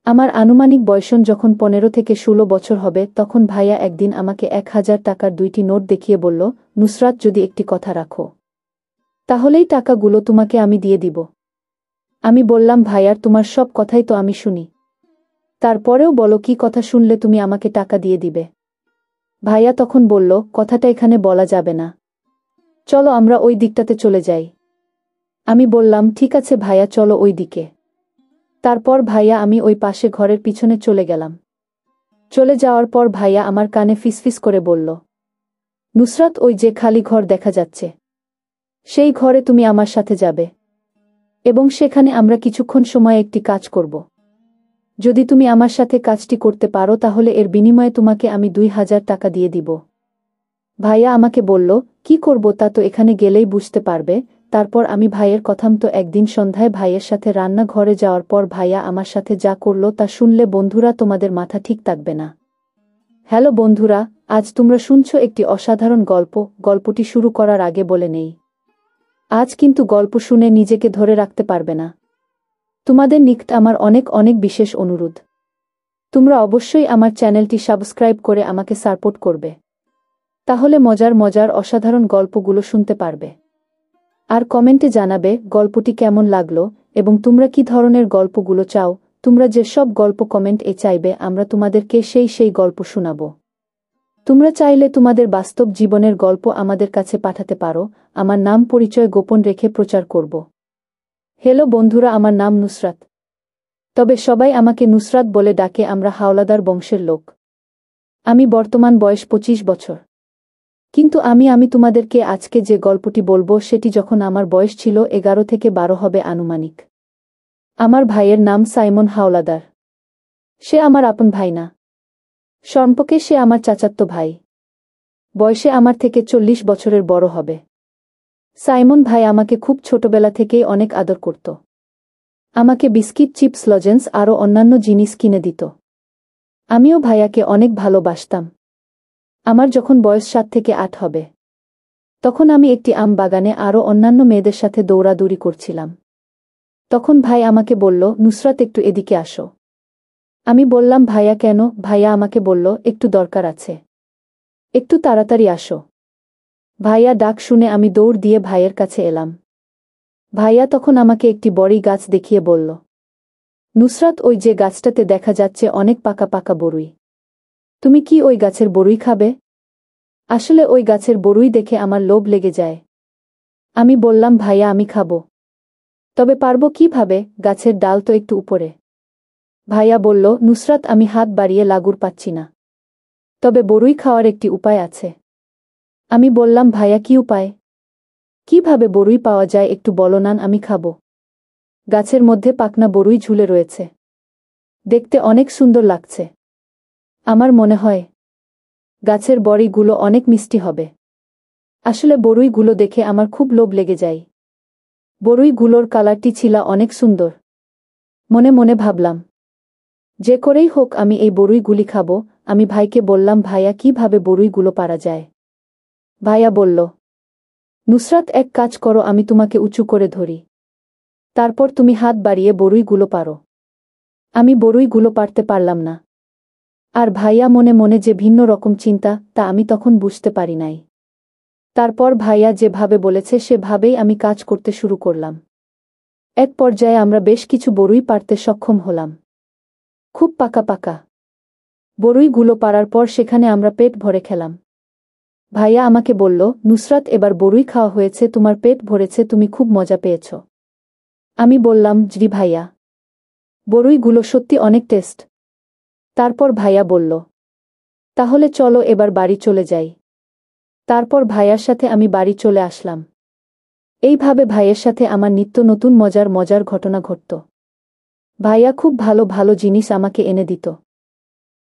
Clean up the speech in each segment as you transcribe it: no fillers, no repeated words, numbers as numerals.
আমার আনুমানিক বয়সন যখন 15 থেকে 16 বছর হবে তখন ভাইয়া একদিন আমাকে 1000 টাকার 2টি নোট দেখিয়ে বলল, নুসরাত, যদি একটি কথা রাখো তাহলেই টাকাগুলো তোমাকে আমি দিয়ে দিব। আমি বললাম, ভাইয়ার তোমার সব কথাই তো আমি শুনি, তারপরেও বলো কি কথা শুনলে তুমি আমাকে টাকা দিয়ে দিবে। ভাইয়া তখন বলল, কথাটা এখানে বলা যাবে না, চলো আমরা ওই দিকটাতে চলে যাই। আমি বললাম, ঠিক আছে ভাইয়া, চলো ওই দিকে। তারপর ভাইয়া আমি ওই পাশে ঘরের পিছনে চলে গেলাম। চলে যাওয়ার পর ভাইয়া আমার কানে ফিসফিস করে বলল, নুসরাত, ওই যে খালি ঘর দেখা যাচ্ছে সেই ঘরে তুমি আমার সাথে যাবে এবং সেখানে আমরা কিছুক্ষণ সময় একটি কাজ করব। যদি তুমি আমার সাথে কাজটি করতে পারো তাহলে এর বিনিময়ে তোমাকে আমি 2000 টাকা দিয়ে দিব। ভাইয়া আমাকে বলল, কি করব তা তো এখানে গেলেই বুঝতে পারবে। তারপর আমি ভাইয়ের কথামতো একদিন সন্ধ্যায় ভাইয়ের সাথে রান্নাঘরে যাওয়ার পর ভাইয়া আমার সাথে যা করল তা শুনলে বন্ধুরা তোমাদের মাথা ঠিক থাকবে না। হ্যালো বন্ধুরা, আজ তোমরা শুনছো একটি অসাধারণ গল্প। গল্পটি শুরু করার আগে বলে নেই, আজ কিন্তু গল্প শুনে নিজেকে ধরে রাখতে পারবে না। তোমাদের নিকট আমার অনেক অনেক বিশেষ অনুরোধ, তোমরা অবশ্যই আমার চ্যানেলটি সাবস্ক্রাইব করে আমাকে সাপোর্ট করবে, তাহলে মজার মজার অসাধারণ গল্পগুলো শুনতে পারবে। আর কমেন্টে জানাবে গল্পটি কেমন লাগলো এবং তোমরা কি ধরনের গল্পগুলো চাও। তোমরা যে সব গল্প কমেন্টে চাইবে আমরা তোমাদেরকে সেই গল্প শোনাব। তোমরা চাইলে তোমাদের বাস্তব জীবনের গল্প আমাদের কাছে পাঠাতে পারো, আমার নাম পরিচয় গোপন রেখে প্রচার করব। হ্যালো বন্ধুরা, আমার নাম নুসরাত, তবে সবাই আমাকে নুসরাত বলে ডাকে, আমরা হাওলাদার বংশের লোক। আমি বর্তমান বয়স 25 বছর। কিন্তু আমি তোমাদেরকে আজকে যে গল্পটি বলবো সেটি যখন আমার বয়স ছিল 11 থেকে 12 হবে আনুমানিক। আমার ভাইয়ের নাম সাইমন হাওলাদার। সে আমার আপন ভাই না, সম্পর্কে সে আমার চাচাতো ভাই। বয়সে আমার থেকে 40 বছরের বড় হবে। সাইমন ভাই আমাকে খুব ছোটবেলা থেকেই অনেক আদর করত। আমাকে বিস্কিট, চিপস, লজেন্স আরও অন্যান্য জিনিস কিনে দিত। আমিও ভাইয়াকে অনেক ভালোবাসতাম। আমার যখন বয়স 7 থেকে 8 হবে তখন আমি একটি আম বাগানে আরও অন্যান্য মেয়েদের সাথে দৌড়াদৌড়ি করছিলাম। তখন ভাই আমাকে বলল, নুসরাত, একটু এদিকে আসো। আমি বললাম, ভাইয়া কেন? ভাইয়া আমাকে বলল, একটু দরকার আছে, একটু তাড়াতাড়ি আসো। ভাইয়া ডাক শুনে আমি দৌড় দিয়ে ভাইয়ের কাছে এলাম। ভাইয়া তখন আমাকে একটি বড়ি গাছ দেখিয়ে বলল, নুসরাত, ওই যে গাছটাতে দেখা যাচ্ছে অনেক পাকা পাকা বড়ুই, তুমি কি ওই গাছের বড়ুই খাবে? আসলে ওই গাছের বড়ুই দেখে আমার লোভ লেগে যায়। আমি বললাম, ভাইয়া, আমি খাবো, তবে পারবো কিভাবে? গাছের ডাল তো একটু উপরে। ভাইয়া বলল, নুসরাত, আমি হাত বাড়িয়ে লাগুর পাচ্ছি না, তবে বড়ুই খাওয়ার একটি উপায় আছে। আমি বললাম, ভাইয়া, কি উপায়? কিভাবে বড়ুই পাওয়া যায় একটু বলো না, আমি খাবো। গাছের মধ্যে পাকনা বড়ুই ঝুলে রয়েছে, দেখতে অনেক সুন্দর লাগছে। আমার মনে হয় গাছের বড়িগুলো অনেক মিষ্টি হবে। আসলে বড়ুইগুলো দেখে আমার খুব লোভ লেগে যায়। বড়ুইগুলোর কালারটি ছিল অনেক সুন্দর। মনে মনে ভাবলাম, যে করেই হোক আমি এই বড়ুইগুলি খাবো। আমি ভাইকে বললাম, ভাইয়া, কিভাবে বড়ুইগুলো পারা যায়? ভাইয়া বলল, নুসরাত, এক কাজ করো, আমি তোমাকে উঁচু করে ধরি, তারপর তুমি হাত বাড়িয়ে বড়ুইগুলো পারো। আমি বড়ুইগুলো পারতে পারলাম না। আর ভাইয়া মনে মনে যে ভিন্ন রকম চিন্তা তা আমি তখন বুঝতে পারি নাই। তারপর ভাইয়া যেভাবে বলেছে সেভাবেই আমি কাজ করতে শুরু করলাম। এক পর্যায়ে আমরা বেশ কিছু বড়ুই পারতে সক্ষম হলাম, খুব পাকা পাকা। বড়ুইগুলো পারার পর সেখানে আমরা পেট ভরে খেলাম। ভাইয়া আমাকে বলল, নুসরাত, এবার বড়ুই খাওয়া হয়েছে, তোমার পেট ভরেছে, তুমি খুব মজা পেয়েছ। আমি বললাম, জি ভাইয়া, বড়ুইগুলো সত্যি অনেক টেস্ট। তারপর ভাইয়া বলল, তাহলে চলো এবার বাড়ি চলে যাই। তারপর ভাইয়ার সাথে আমি বাড়ি চলে আসলাম। এইভাবে ভাইয়ের সাথে আমার নিত্য নতুন মজার মজার ঘটনা ঘটত। ভাইয়া খুব ভালো ভালো জিনিস আমাকে এনে দিত,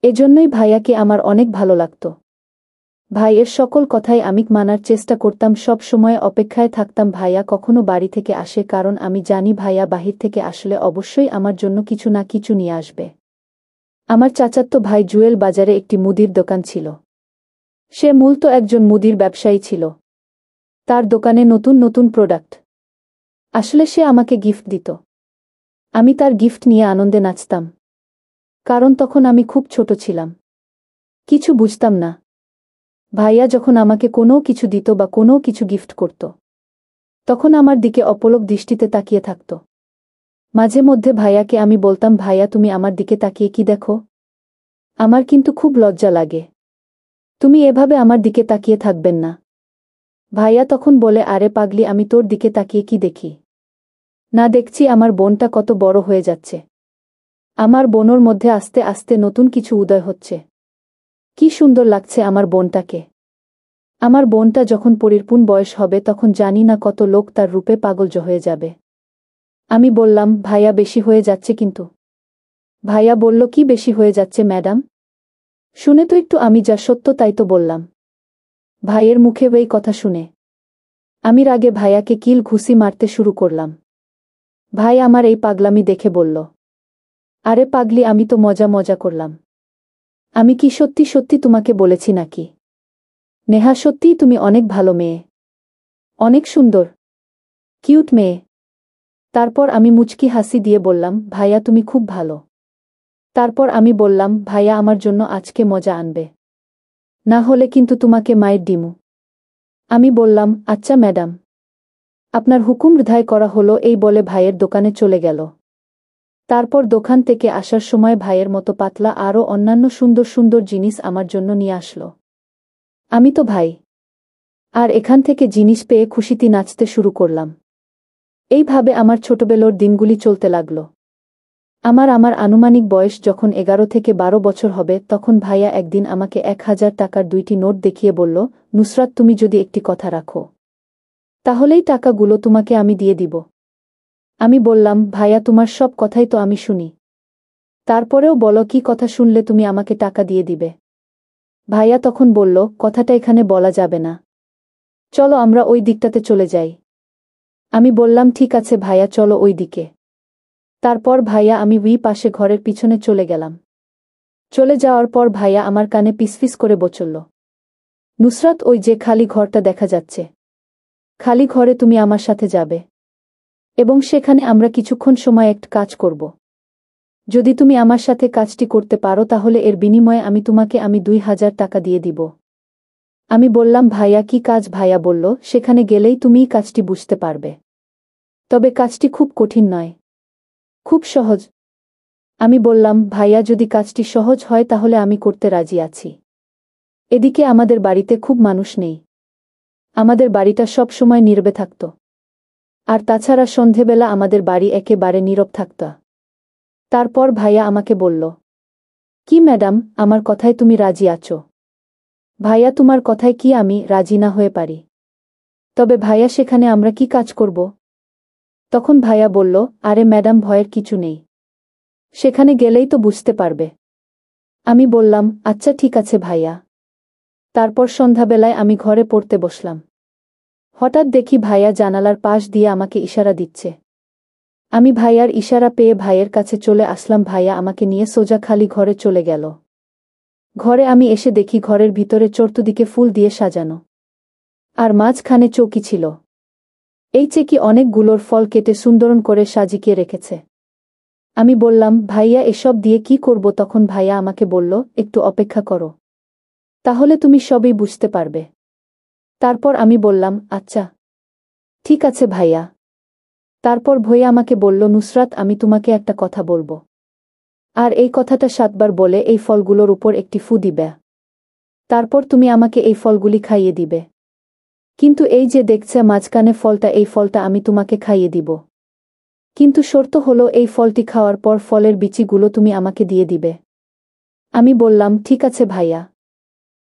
এজন্যই ভাইয়াকে আমার অনেক ভালো লাগত। ভাইয়ের সকল কথাই আমি মানার চেষ্টা করতাম, সব সময় অপেক্ষায় থাকতাম ভাইয়া কখনো বাড়ি থেকে আসে, কারণ আমি জানি ভাইয়া বাহির থেকে আসলে অবশ্যই আমার জন্য কিছু না কিছু নিয়ে আসবে। আমার চাচাতো ভাই জুয়েল বাজারে একটি মুদির দোকান ছিল। সে মূলত একজন মুদির ব্যবসায়ী ছিল। তার দোকানে নতুন নতুন প্রোডাক্ট আসলে সে আমাকে গিফট দিত। আমি তার গিফট নিয়ে আনন্দে নাচতাম। কারণ তখন আমি খুব ছোট ছিলাম, কিছু বুঝতাম না। ভাইয়া যখন আমাকে কোনো কিছু দিত বা কোনো কিছু গিফট করত, তখন আমার দিকে অপলক দৃষ্টিতে তাকিয়ে থাকত। মাঝে মধ্যে ভাইয়াকে আমি বলতাম, ভাইয়া তুমি আমার দিকে তাকিয়ে কি দেখো? আমার কিন্তু খুব লজ্জা লাগে, তুমি এভাবে আমার দিকে তাকিয়ে থাকবেন না। ভাইয়া তখন বলে, আরে পাগলি, আমি তোর দিকে তাকিয়ে কি দেখি? না, দেখছি আমার বোনটা কত বড় হয়ে যাচ্ছে। আমার বোনের মধ্যে আস্তে আস্তে নতুন কিছু উদয় হচ্ছে। কি সুন্দর লাগছে আমার বোনটাকে। আমার বোনটা যখন পরিপূর্ণ বয়স হবে তখন জানি না কত লোক তার রূপে পাগল হয়ে যাবে। আমি বললাম, ভাইয়া বেশি হয়ে যাচ্ছে কিন্তু। ভাইয়া বলল, কি বেশি হয়ে যাচ্ছে ম্যাডাম? শুনে তো একটু, আমি যা সত্য তাই তো বললাম। ভাইয়ের মুখে এই কথা শুনে আমি রাগে ভাইয়াকে কিল ঘুষি মারতে শুরু করলাম। ভাই আমার এই পাগলামি দেখে বলল, আরে পাগলি, আমি তো মজা মজা করলাম। আমি কি সত্যি সত্যি তোমাকে বলেছি নাকি? নেহা, সত্যিই তুমি অনেক ভালো মেয়ে, অনেক সুন্দর, কিউট মেয়ে। তারপর আমি মুচকি হাসি দিয়ে বললাম, ভাইয়া তুমি খুব ভালো। তারপর আমি বললাম, ভাইয়া আমার জন্য আজকে মজা আনবে, না হলে কিন্তু তোমাকে মায়ের দিমু। আমি বললাম, আচ্ছা ম্যাডাম, আপনার হুকুম হৃদয় করা হলো। এই বলে ভাইয়ের দোকানে চলে গেল। তারপর দোকান থেকে আসার সময় ভাইয়ের মতো পাতলা আরও অন্যান্য সুন্দর সুন্দর জিনিস আমার জন্য নিয়ে আসলো। আমি তো ভাই আর এখান থেকে জিনিস পেয়ে খুশিতে নাচতে শুরু করলাম। এইভাবে আমার ছোটবেলার দিনগুলি চলতে লাগল। আমার আনুমানিক বয়স যখন 11 থেকে 12 বছর হবে তখন ভাইয়া একদিন আমাকে 1000 টাকার 2টি নোট দেখিয়ে বলল, নুসরাত, তুমি যদি একটি কথা রাখো তাহলেই টাকাগুলো তোমাকে আমি দিয়ে দিব। আমি বললাম, ভাইয়া তোমার সব কথাই তো আমি শুনি, তারপরেও বলো কি কথা শুনলে তুমি আমাকে টাকা দিয়ে দিবে? ভাইয়া তখন বলল, কথাটা এখানে বলা যাবে না, চলো আমরা ওই দিকটাতে চলে যাই। আমি বললাম, ঠিক আছে ভাইয়া, চলো ওই দিকে। তারপর ভাইয়া আমি পাশে ঘরের পিছনে চলে গেলাম। চলে যাওয়ার পর ভাইয়া আমার কানে পিসফিস করে বলল, নুসরাত, ওই যে খালি ঘরটা দেখা যাচ্ছে, খালি ঘরে তুমি আমার সাথে যাবে এবং সেখানে আমরা কিছুক্ষণ সময় একটা কাজ করব। যদি তুমি আমার সাথে কাজটি করতে পারো তাহলে এর বিনিময়ে আমি 2000 টাকা দিয়ে দিব। আমি বললাম, ভাইয়া কি কাজ? ভাইয়া বলল, সেখানে গেলেই তুমিই কাজটি বুঝতে পারবে, তবে কাজটি খুব কঠিন নয়, খুব সহজ। আমি বললাম, ভাইয়া যদি কাজটি সহজ হয় তাহলে আমি করতে রাজি আছি। এদিকে আমাদের বাড়িতে খুব মানুষ নেই, আমাদের বাড়িটা সব সময় নীরবে থাকত, আর তাছাড়া সন্ধেবেলা আমাদের বাড়ি একেবারে নীরব থাকত। তারপর ভাইয়া আমাকে বলল, কি ম্যাডাম, আমার কথায় তুমি রাজি আছো? ভাইয়া, তোমার কথায় কি আমি রাজি না হয়ে পারি? তবে ভাইয়া, সেখানে আমরা কি কাজ করব? তখন ভাইয়া বলল, আরে ম্যাডাম, ভয়ের কিছু নেই, সেখানে গেলেই তো বুঝতে পারবে। আমি বললাম, আচ্ছা ঠিক আছে ভাইয়া। তারপর সন্ধ্যাবেলায় আমি ঘরে পড়তে বসলাম। হঠাৎ দেখি ভাইয়া জানালার পাশ দিয়ে আমাকে ইশারা দিচ্ছে। আমি ভাইয়ার ইশারা পেয়ে ভাইয়ের কাছে চলে আসলাম। ভাইয়া আমাকে নিয়ে সোজা খালি ঘরে চলে গেল। ঘরে আমি এসে দেখি ঘরের ভিতরে চতুর্দিকে ফুল দিয়ে সাজানো, আর মাঝখানে চৌকি ছিল। এই চেকি অনেকগুলোর ফল কেটে সুন্দরন করে সাজিয়ে রেখেছে। আমি বললাম, ভাইয়া এসব দিয়ে কি করব? তখন ভাইয়া আমাকে বলল, একটু অপেক্ষা করো, তাহলে তুমি সবই বুঝতে পারবে। তারপর আমি বললাম, আচ্ছা ঠিক আছে ভাইয়া। তারপর ভাইয়া আমাকে বলল, নুসরাত, আমি তোমাকে একটা কথা বলবো, আর এই কথাটা 7 বার বলে এই ফলগুলোর উপর একটি ফু দিবে। তারপর তুমি আমাকে এই ফলগুলি খাইয়ে দিবে। কিন্তু এই যে দেখছে মাঝখানে ফলটা, এই ফলটা আমি তোমাকে খাইয়ে দিব, কিন্তু শর্ত হলো এই ফলটি খাওয়ার পর ফলের বিচিগুলো তুমি আমাকে দিয়ে দিবে। আমি বললাম, ঠিক আছে ভাইয়া।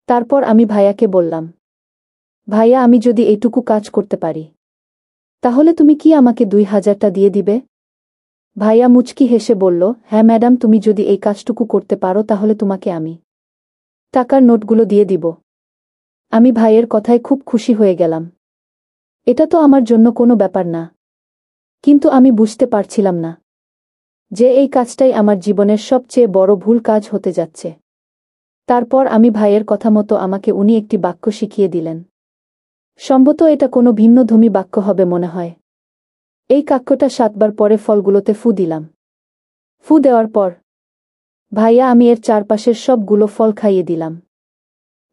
তারপর আমি ভাইয়াকে বললাম, ভাইয়া, আমি যদি এইটুকু কাজ করতে পারি তাহলে তুমি কি আমাকে 2000টা দিয়ে দিবে? ভাইয়া মুচকি হেসে বলল, হ্যাঁ ম্যাডাম, তুমি যদি এই কাজটুকু করতে পারো তাহলে তোমাকে আমি টাকার নোটগুলো দিয়ে দিব। আমি ভাইয়ের কথায় খুব খুশি হয়ে গেলাম। এটা তো আমার জন্য কোনো ব্যাপার না, কিন্তু আমি বুঝতে পারছিলাম না যে এই কাজটাই আমার জীবনের সবচেয়ে বড় ভুল কাজ হতে যাচ্ছে। তারপর আমি ভাইয়ের কথা মতো আমাকে উনি একটি বাক্য শিখিয়ে দিলেন। সম্ভবত এটা কোনো ভিন্নধর্মী বাক্য হবে মনে হয়। এই বাক্যটা 7 বার পরে ফলগুলোতে ফু দিলাম। ফু দেওয়ার পর ভাইয়া আমি এর চারপাশের সবগুলো ফল খাইয়ে দিলাম।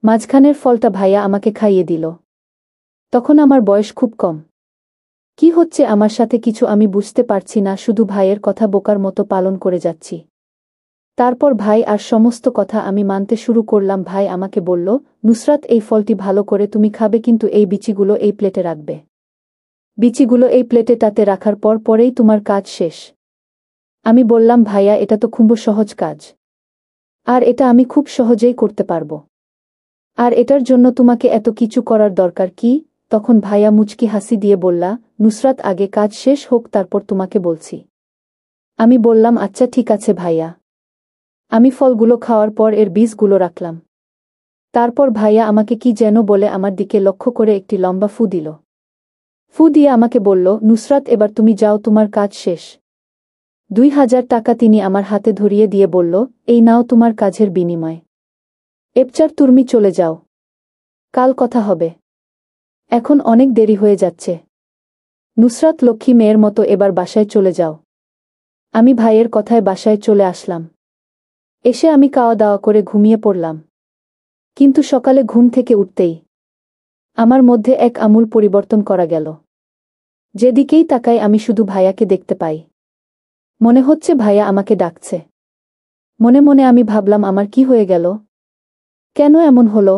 মাঝখানের ফলটা ভাইয়া আমাকে খাইয়ে দিল। তখন আমার বয়স খুব কম। কি হচ্ছে আমার সাথে কিছু আমি বুঝতে পারছি না, শুধু ভাইয়ের কথা বোকার মতো পালন করে যাচ্ছি। তারপর ভাই আর সমস্ত কথা আমি মানতে শুরু করলাম। ভাই আমাকে বলল, নুসরাত এই ফলটি ভালো করে তুমি খাবে, কিন্তু এই বিচিগুলো এই প্লেটে রাখবে। বিচিগুলো এই প্লেটেটাতে রাখার পর পরেই তোমার কাজ শেষ। আমি বললাম, ভাইয়া এটা তো খুব সহজ কাজ, আর এটা আমি খুব সহজেই করতে পারবো, আর এটার জন্য তোমাকে এত কিছু করার দরকার কি? তখন ভাইয়া মুচকি হাসি দিয়ে বললা, নুসরাত আগে কাজ শেষ হোক তারপর তোমাকে বলছি। আমি বললাম, আচ্ছা ঠিক আছে ভাইয়া। আমি ফলগুলো খাওয়ার পর এর বীজগুলো রাখলাম। তারপর ভাইয়া আমাকে কি যেন বলে আমার দিকে লক্ষ্য করে একটি লম্বা ফু দিল। ফু দিয়ে আমাকে বলল, নুসরাত এবার তুমি যাও, তোমার কাজ শেষ। 2000 টাকা তিনি আমার হাতে ধরিয়ে দিয়ে বলল, এই নাও তোমার কাজের বিনিময়। এপচার তুমি চলে যাও, কাল কথা হবে, এখন অনেক দেরি হয়ে যাচ্ছে। নুসরাত লক্ষ্মী মেয়ের মতো এবার বাসায় চলে যাও। আমি ভাইয়ের কথায় বাসায় চলে আসলাম। এসে আমি খাওয়া দাওয়া করে ঘুমিয়ে পড়লাম। কিন্তু সকালে ঘুম থেকে উঠতেই আমার মধ্যে এক আমূল পরিবর্তন করা গেল। যেদিকেই তাকাই আমি শুধু ভাইয়াকে দেখতে পাই। মনে হচ্ছে ভাইয়া আমাকে ডাকছে। মনে মনে আমি ভাবলাম, আমার কি হয়ে গেল? কেন এমন হলো?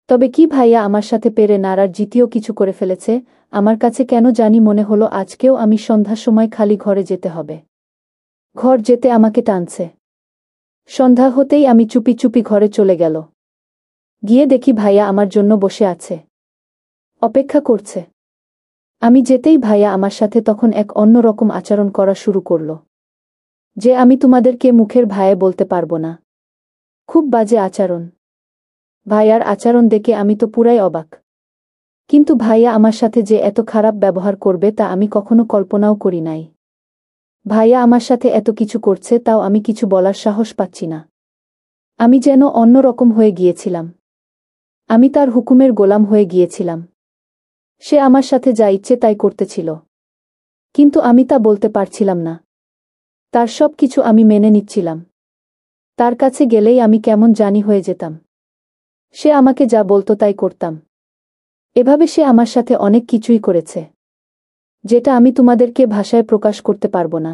তবে কি ভাইয়া আমার সাথে পেরে নাড়ার জিতিও কিছু করে ফেলেছে? আমার কাছে কেন জানি মনে হলো আজকেও আমি সন্ধ্যার সময় খালি ঘরে যেতে হবে। ঘর যেতে আমাকে টানছে। সন্ধ্যা হতেই আমি চুপি চুপি ঘরে চলে গেল। গিয়ে দেখি ভাইয়া আমার জন্য বসে আছে, অপেক্ষা করছে। আমি যেতেই ভাইয়া আমার সাথে তখন এক অন্যরকম আচরণ করা শুরু করল, যে আমি তোমাদেরকে মুখের ভায়ে বলতে পারবো না। খুব বাজে আচরণ। ভাইয়ার আচরণ দেখে আমি তো পুরাই অবাক। কিন্তু ভাইয়া আমার সাথে যে এত খারাপ ব্যবহার করবে তা আমি কখনো কল্পনাও করি নাই। ভাইয়া আমার সাথে এত কিছু করছে, তাও আমি কিছু বলার সাহস পাচ্ছি না। আমি যেন অন্যরকম হয়ে গিয়েছিলাম। আমি তার হুকুমের গোলাম হয়ে গিয়েছিলাম। সে আমার সাথে যা ইচ্ছে তাই করতেছিল, কিন্তু আমি তা বলতে পারছিলাম না। তার সব কিছু আমি মেনে নিচ্ছিলাম। তার কাছে গেলেই আমি কেমন জানি হয়ে যেতাম। সে আমাকে যা বলতো তাই করতাম। এভাবে সে আমার সাথে অনেক কিছুই করেছে, যেটা আমি তোমাদেরকে ভাষায় প্রকাশ করতে পারবো না।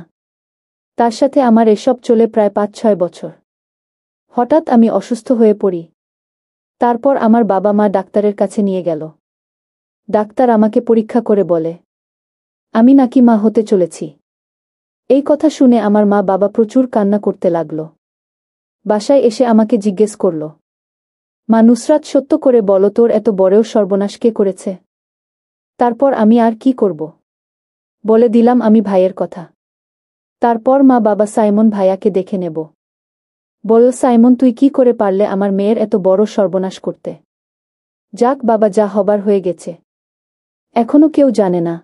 তার সাথে আমার এসব চলে প্রায় 5-6 বছর। হঠাৎ আমি অসুস্থ হয়ে পড়ি। তারপর আমার বাবা মা ডাক্তারের কাছে নিয়ে গেল। ডাক্তার আমাকে পরীক্ষা করে বলে, আমি নাকি মা হতে চলেছি। এই কথা শুনে আমার মা বাবা প্রচুর কান্না করতে লাগল। বাসায় এসে আমাকে জিজ্ঞেস করল, মা নুসরাত সত্য করে বলো, তোর এত বড়ও সর্বনাশ কে করেছে? তারপর আমি আর কি করব? বলে দিলাম আমি ভাইয়ের কথা। তারপর মা বাবা সাইমন ভাইয়াকে দেখে নেব। বলল, সাইমন তুই কি করে পারলে আমার মেয়ের এত বড় সর্বনাশ করতে? যাক বাবা, যা হবার হয়ে গেছে। এখনো কেউ জানে না।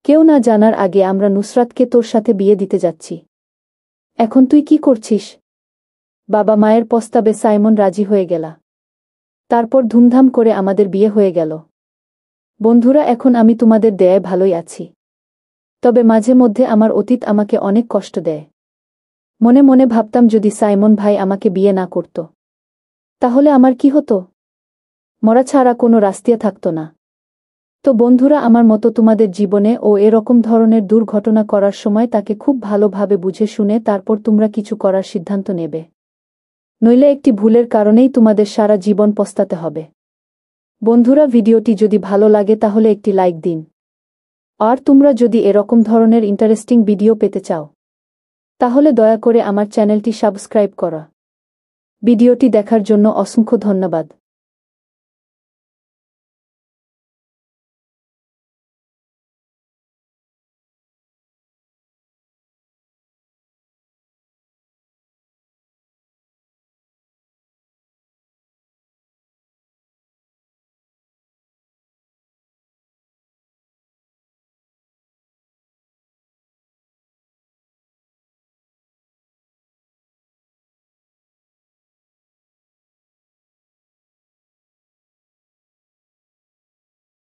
কেউ না জানার আগে আমরা নুসরাতকে তোর সাথে বিয়ে দিতে যাচ্ছি। এখন তুই কি করছিস? বাবা মায়ের প্রস্তাবে সাইমন রাজি হয়ে গেল। তারপর ধুমধাম করে আমাদের বিয়ে হয়ে গেল। বন্ধুরা, এখন আমি তোমাদের দেয়ায় ভালোই আছি। তবে মাঝে মধ্যে আমার অতীত আমাকে অনেক কষ্ট দেয়। মনে মনে ভাবতাম, যদি সাইমন ভাই আমাকে বিয়ে না করত, তাহলে আমার কি হতো? মরা ছাড়া কোনো রাস্তা থাকতো না। তো বন্ধুরা, আমার মতো তোমাদের জীবনে ও এরকম ধরনের দুর্ঘটনা করার সময় তাকে খুব ভালোভাবে বুঝে শুনে তারপর তোমরা কিছু করার সিদ্ধান্ত নেবে। নইলে একটি ভুলের কারণেই তোমাদের সারা জীবন পস্তাতে হবে। বন্ধুরা, ভিডিওটি যদি ভালো লাগে তাহলে একটি লাইক দিন। আর তোমরা যদি এরকম ধরনের ইন্টারেস্টিং ভিডিও পেতে চাও, তাহলে দয়া করে আমার চ্যানেলটি সাবস্ক্রাইব করো। ভিডিওটি দেখার জন্য অসংখ্য ধন্যবাদ।